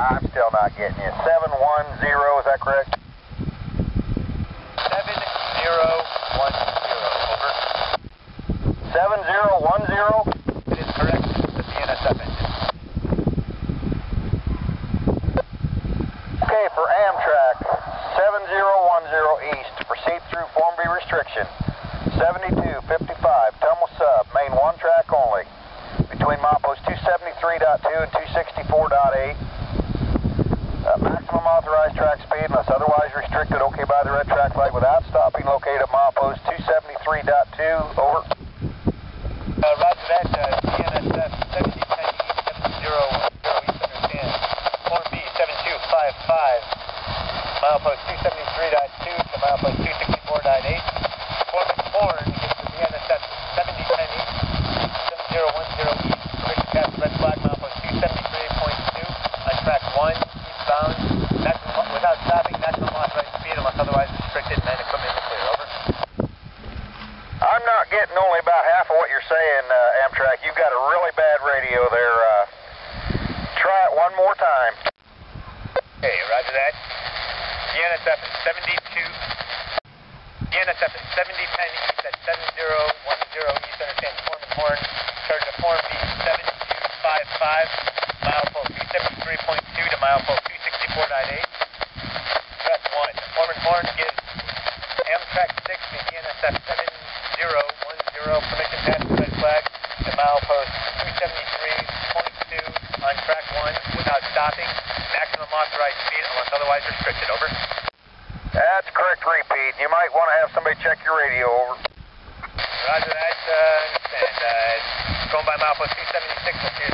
I'm still not getting you. 710, is that correct? 7010, over. 7010? It is correct, the BNSF engine. Okay, for Amtrak, 7010 east, proceed through Form B restriction. 7255, tumble sub, main one track only, between milepost 273.2 and 264.8. Maximum authorized track speed unless otherwise restricted, okay by the red track light without stopping, located at milepost 273.2, over. Roger that, BNSF 7010 east, 7010 east, understand. Form B 7255, milepost 273.2 to milepost 264.8. Foreman Horn gets the BNSF 7010 east, 7010 east, permission pass red flag, milepost 273.2 on track 1, eastbound, maximum, without stopping, maximum authorized speed unless otherwise restricted, man equipment in the clear, over. I'm not getting only about half of what you're saying, Amtrak. You've got a really bad radio there. Try it one more time. Okay, roger that. BNSF is BNSF is 7010 east at 7010 east, understand Foreman Horn, charge to Form B 7255, milepost 273.2 to milepost 264.8. Track 1, Foreman Horn gives Amtrak 6 to BNSF 7010, permission pass red flag to milepost 273.2 on track 1 without stopping, maximum authorized speed unless otherwise restricted, over. That's correct repeat. You might want to have somebody check your radio, over. Roger that, understand. Going by milepost 276, we'll see